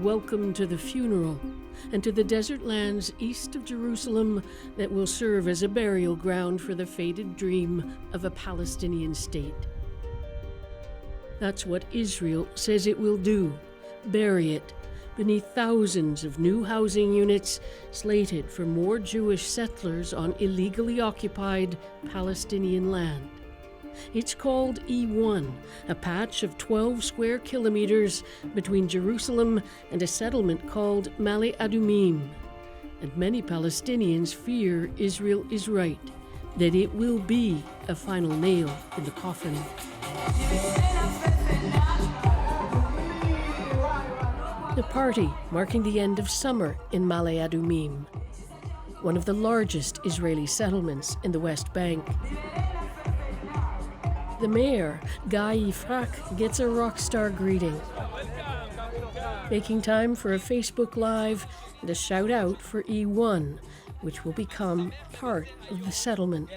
welcome to the funeral and to the desert lands east of Jerusalem that will serve as a burial ground for the faded dream of a Palestinian state. That's what Israel says it will do, bury it beneath thousands of new housing units slated for more Jewish settlers on illegally occupied Palestinian land. It's called E1, a patch of 12 square kilometers between Jerusalem and a settlement called Male Adumim. And many Palestinians fear Israel is right, that it will be a final nail in the coffin. The party marking the end of summer in Male Adumim, one of the largest Israeli settlements in the West Bank. The mayor, Guy Yifrak, gets a rock star greeting, making time for a Facebook Live and a shout out for E1, which will become part of the settlement.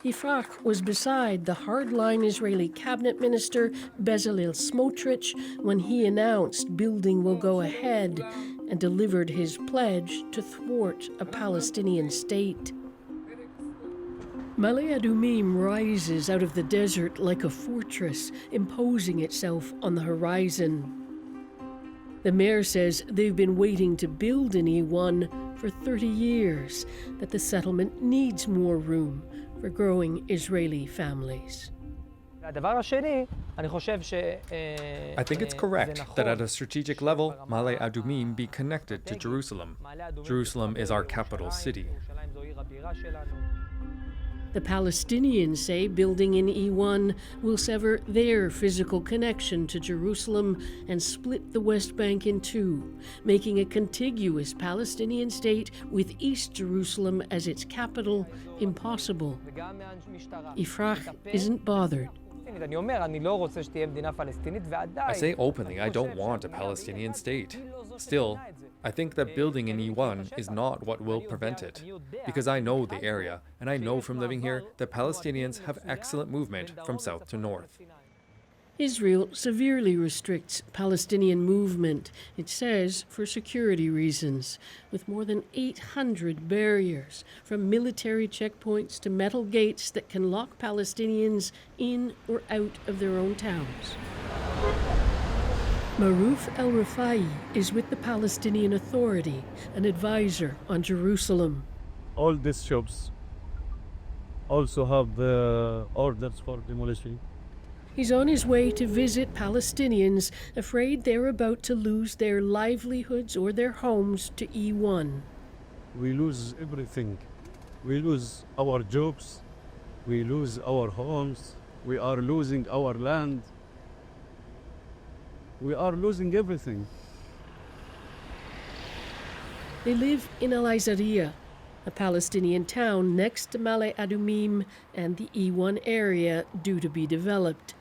Yifrak was beside the hardline Israeli cabinet minister Bezalel Smotrich when he announced building will go ahead and delivered his pledge to thwart a Palestinian state. Male Adumim rises out of the desert like a fortress, imposing itself on the horizon. The mayor says they've been waiting to build an E1 for 30 years, that the settlement needs more room for growing Israeli families. I think it's correct that at a strategic level, Male Adumim be connected to Jerusalem. Jerusalem is our capital city. The Palestinians say building in E1 will sever their physical connection to Jerusalem and split the West Bank in two, making a contiguous Palestinian state with East Jerusalem as its capital impossible. Ifrach isn't bothered. I say openly I don't want a Palestinian state. Still, I think that building in E1 is not what will prevent it, because I know the area, and I know from living here that Palestinians have excellent movement from south to north. Israel severely restricts Palestinian movement, it says, for security reasons, with more than 800 barriers, from military checkpoints to metal gates that can lock Palestinians in or out of their own towns. Maruf El-Rafai is with the Palestinian Authority, an advisor on Jerusalem. All these shops also have the orders for demolition. He's on his way to visit Palestinians afraid they're about to lose their livelihoods or their homes to E1. We lose everything. We lose our jobs. We lose our homes. We are losing our land. We are losing everything. They live in Al-Azariya, a Palestinian town next to Male Adumim and the E1 area due to be developed.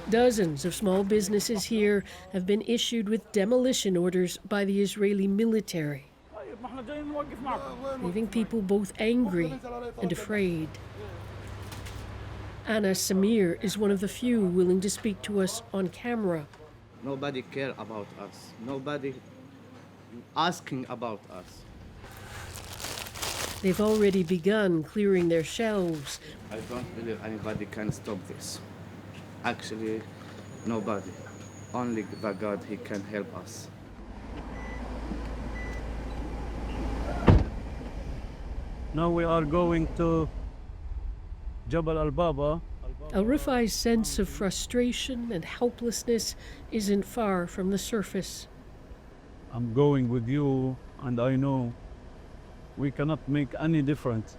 Dozens of small businesses here have been issued with demolition orders by the Israeli military, leaving people both angry and afraid. Anna Samir is one of the few willing to speak to us on camera. Nobody cares about us. Nobody asking about us. They've already begun clearing their shelves. I don't believe anybody can stop this. Actually, nobody. Only the God, He can help us. Now we are going to Jabal al-Baba. Al-Rifai's sense of frustration and helplessness isn't far from the surface. I'm going with you, and I know we cannot make any difference.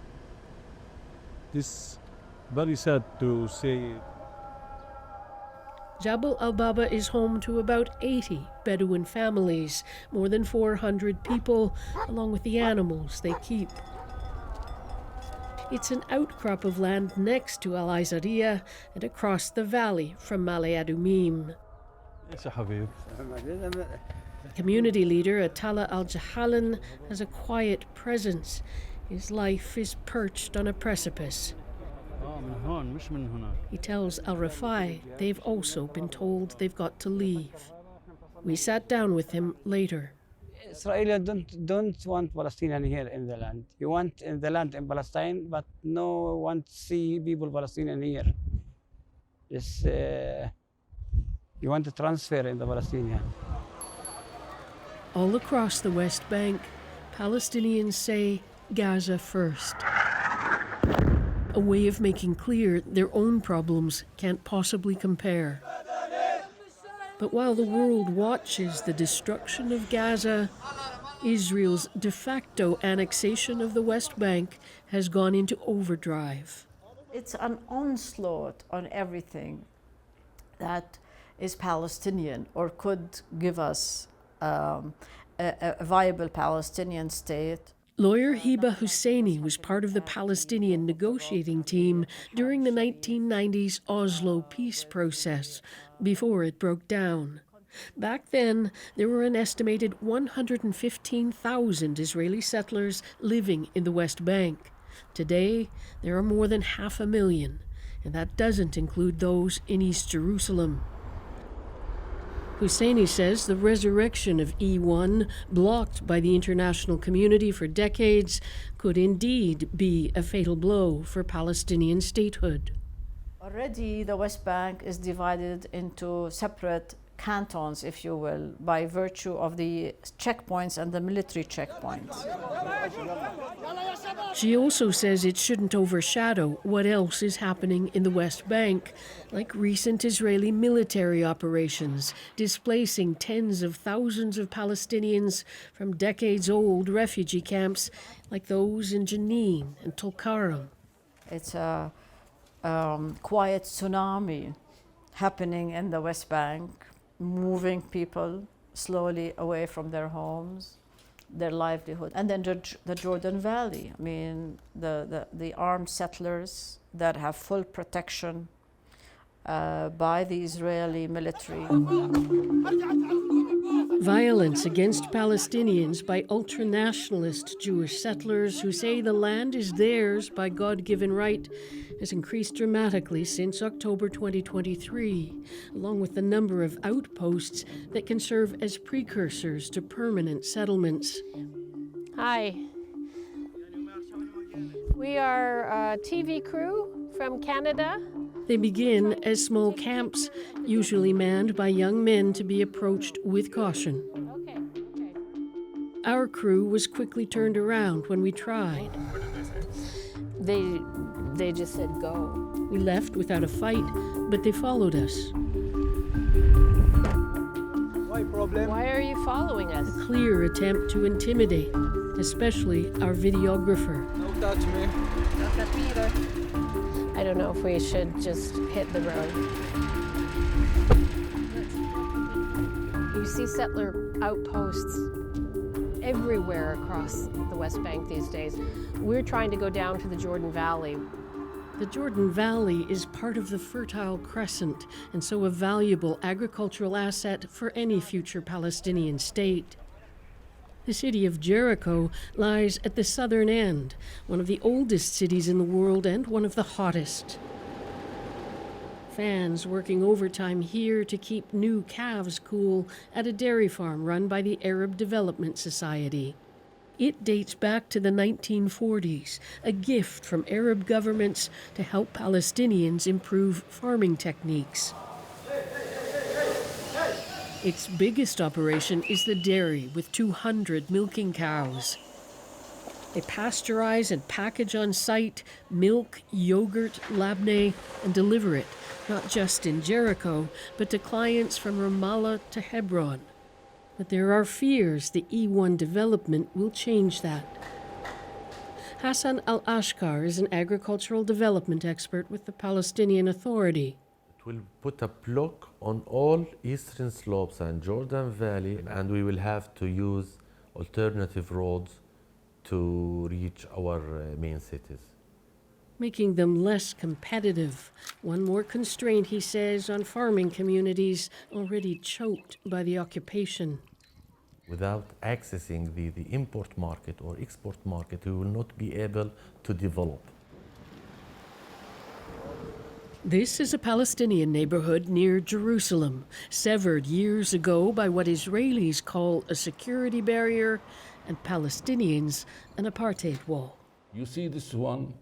This very sad to say. Jabal al-Baba is home to about 80 Bedouin families, more than 400 people, along with the animals they keep. It's an outcrop of land next to Al-Azariya and across the valley from Male Adumim. Community leader Atala Al-Jahalan has a quiet presence. His life is perched on a precipice. من هون مش من هناك. He tells Al Rafai they've also been told they've got to leave. We sat down with him later. Israelis don't want Palestinian here in the land. You want in the land in Palestine, but no one see people Palestinian here. It's, you want to transfer in the Palestinian. All across the West Bank, Palestinians say Gaza first. A way of making clear their own problems can't possibly compare. But while the world watches the destruction of Gaza, Israel's de facto annexation of the West Bank has gone into overdrive. It's an onslaught on everything that is Palestinian or could give us a viable Palestinian state. Lawyer Hiba Husseini was part of the Palestinian negotiating team during the 1990s Oslo peace process, before it broke down. Back then, there were an estimated 115,000 Israeli settlers living in the West Bank. Today, there are more than 500,000, and that doesn't include those in East Jerusalem. Husseini says the resurrection of E1, blocked by the international community for decades, could indeed be a fatal blow for Palestinian statehood. Already the West Bank is divided into separate cantons, if you will, by virtue of the checkpoints and the military checkpoints. She also says it shouldn't overshadow what else is happening in the West Bank, like recent Israeli military operations, displacing tens of thousands of Palestinians from decades-old refugee camps like those in Jenin and Tulkarem. It's a quiet tsunami happening in the West Bank, moving people slowly away from their homes, their livelihood. And then the Jordan Valley. I mean, the armed settlers that have full protection by the Israeli military. Violence against Palestinians by ultra-nationalist Jewish settlers who say the land is theirs by God-given right has increased dramatically since October 2023, along with the number of outposts that can serve as precursors to permanent settlements. Hi. We are a TV crew from Canada. They begin as small camps, usually manned by young men to be approached with caution. Okay. Our crew was quickly turned around when we tried. They just said go. We left without a fight, but they followed us. Why are you following us? A clear attempt to intimidate, especially our videographer. Don't touch me. Don't touch me either. I don't know if we should just hit the road. You see settler outposts everywhere across the West Bank these days. We're trying to go down to the Jordan Valley. The Jordan Valley is part of the Fertile Crescent, and so a valuable agricultural asset for any future Palestinian state. The city of Jericho lies at the southern end, one of the oldest cities in the world and one of the hottest. Fans working overtime here to keep new calves cool at a dairy farm run by the Arab Development Society. It dates back to the 1940s, a gift from Arab governments to help Palestinians improve farming techniques. Its biggest operation is the dairy, with 200 milking cows. They pasteurize and package on site milk, yogurt, labneh, and deliver it, not just in Jericho, but to clients from Ramallah to Hebron. But there are fears the E1 development will change that. Hassan al-Ashkar is an agricultural development expert with the Palestinian Authority. It will put a block on all eastern slopes and Jordan Valley, and we will have to use alternative roads to reach our main cities. Making them less competitive. One more constraint, he says, on farming communities already choked by the occupation. Without accessing the import market or export market, we will not be able to develop. This is a Palestinian neighborhood near Jerusalem, severed years ago by what Israelis call a security barrier and Palestinians an apartheid wall. You see this one?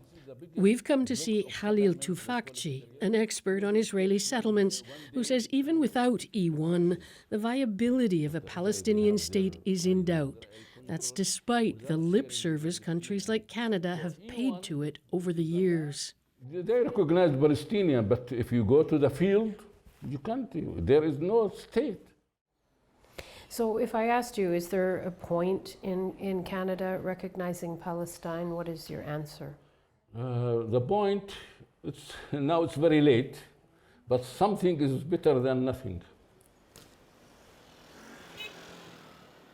We've come to see Halil Tufakci, an expert on Israeli settlements, who says even without E1, the viability of a Palestinian state is in doubt. That's despite the lip service countries like Canada have paid to it over the years. They recognize Palestinian, but if you go to the field, you can't. There is no state. So if I asked you, is there a point in Canada recognizing Palestine, what is your answer? The point, now it's very late, but something is better than nothing.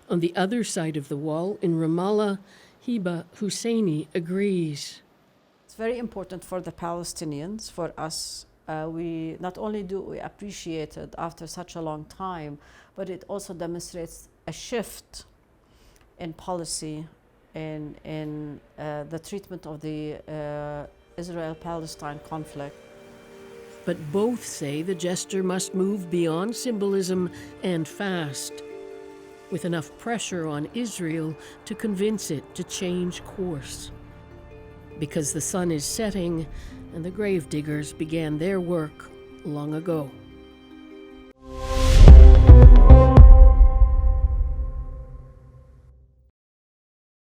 On the other side of the wall, in Ramallah, Hiba Husseini agrees. It's very important for the Palestinians, for us. We not only do we appreciate it after such a long time, but it also demonstrates a shift in policy in the treatment of the Israel-Palestine conflict. But both say the gesture must move beyond symbolism and fast, with enough pressure on Israel to convince it to change course. Because the sun is setting and the gravediggers began their work long ago.